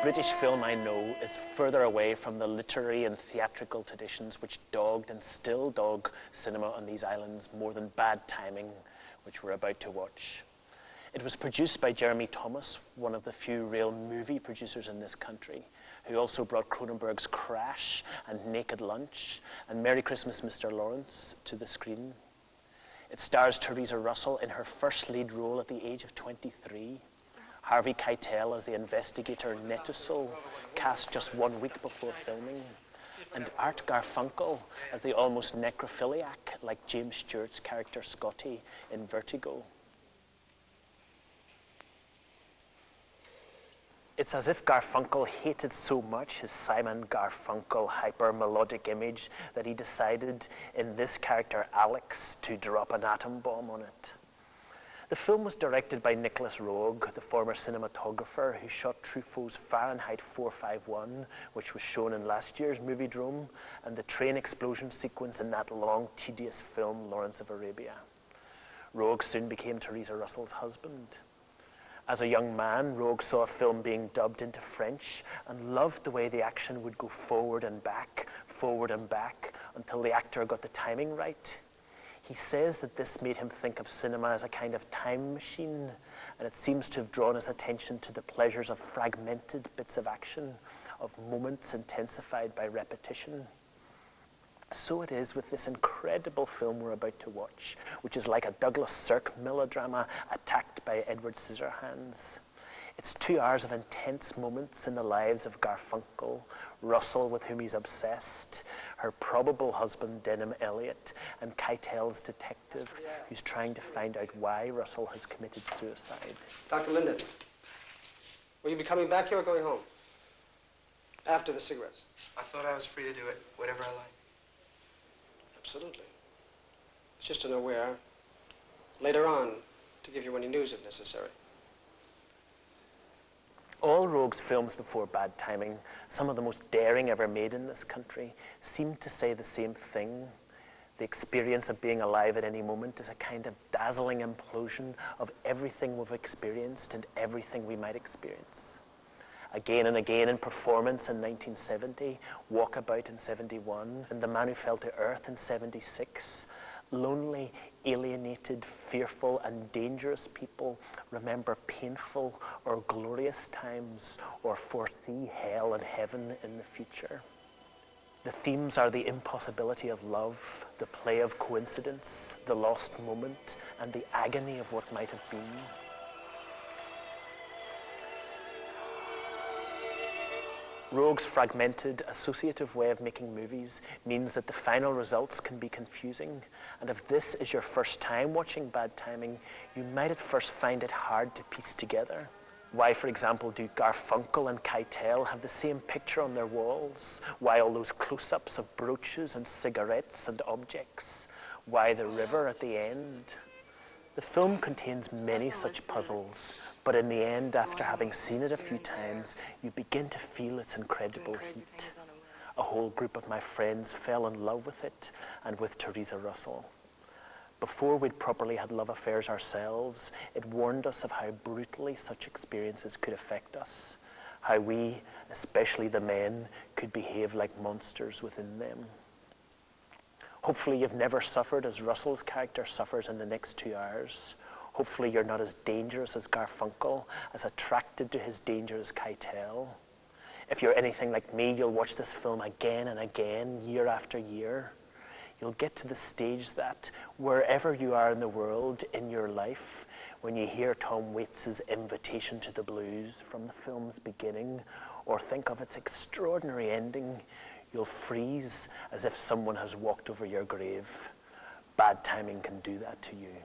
British film I know is further away from the literary and theatrical traditions which dogged and still dog cinema on these islands more than Bad Timing, which we're about to watch. It was produced by Jeremy Thomas, one of the few real movie producers in this country, who also brought Cronenberg's Crash and Naked Lunch and Merry Christmas, Mr. Lawrence to the screen. It stars Theresa Russell in her first lead role at the age of 23. Harvey Keitel as the investigator Nettusel, cast just 1 week before filming. And Art Garfunkel as the almost necrophiliac, like James Stewart's character Scotty in Vertigo. It's as if Garfunkel hated so much his Simon Garfunkel hyper-melodic image that he decided in this character Alex to drop an atom bomb on it. The film was directed by Nicolas Roeg, the former cinematographer who shot Truffaut's Fahrenheit 451, which was shown in last year's Moviedrome, and the train explosion sequence in that long, tedious film, Lawrence of Arabia. Roeg soon became Theresa Russell's husband. As a young man, Roeg saw a film being dubbed into French and loved the way the action would go forward and back, until the actor got the timing right. He says that this made him think of cinema as a kind of time machine, and it seems to have drawn his attention to the pleasures of fragmented bits of action, of moments intensified by repetition. So it is with this incredible film we're about to watch, which is like a Douglas Sirk melodrama attacked by Edward Scissorhands. It's 2 hours of intense moments in the lives of Garfunkel, Russell, with whom he's obsessed, her probable husband, Denham Elliott, and Keitel's detective, who's trying to find out why Russell has committed suicide. Dr. Linden, will you be coming back here or going home? After the cigarettes. I thought I was free to do it, whatever I like. Absolutely. It's just to know where. Later on, to give you any news if necessary. All Roeg's films before Bad Timing, some of the most daring ever made in this country, seem to say the same thing. The experience of being alive at any moment is a kind of dazzling implosion of everything we've experienced and everything we might experience. Again and again in Performance in 1970, Walkabout in 71, and The Man Who Fell to Earth in 76, lonely, alienated, fearful, and dangerous people remember painful or glorious times or foresee hell and heaven in the future. The themes are the impossibility of love, the play of coincidence, the lost moment, and the agony of what might have been. Roeg's fragmented, associative way of making movies means that the final results can be confusing, and if this is your first time watching Bad Timing, you might at first find it hard to piece together. Why, for example, do Garfunkel and Keitel have the same picture on their walls? Why all those close-ups of brooches and cigarettes and objects? Why the river at the end? The film contains many such puzzles, but in the end, after having seen it a few times, you begin to feel its incredible heat. A whole group of my friends fell in love with it and with Theresa Russell. Before we'd properly had love affairs ourselves, it warned us of how brutally such experiences could affect us, how we, especially the men, could behave like monsters within them. Hopefully you've never suffered as Russell's character suffers in the next 2 hours. Hopefully you're not as dangerous as Garfunkel, as attracted to his danger as Keitel. If you're anything like me, you'll watch this film again and again, year after year. You'll get to the stage that, wherever you are in the world, in your life, when you hear Tom Waits's Invitation to the Blues from the film's beginning, or think of its extraordinary ending, you'll freeze as if someone has walked over your grave. Bad Timing can do that to you.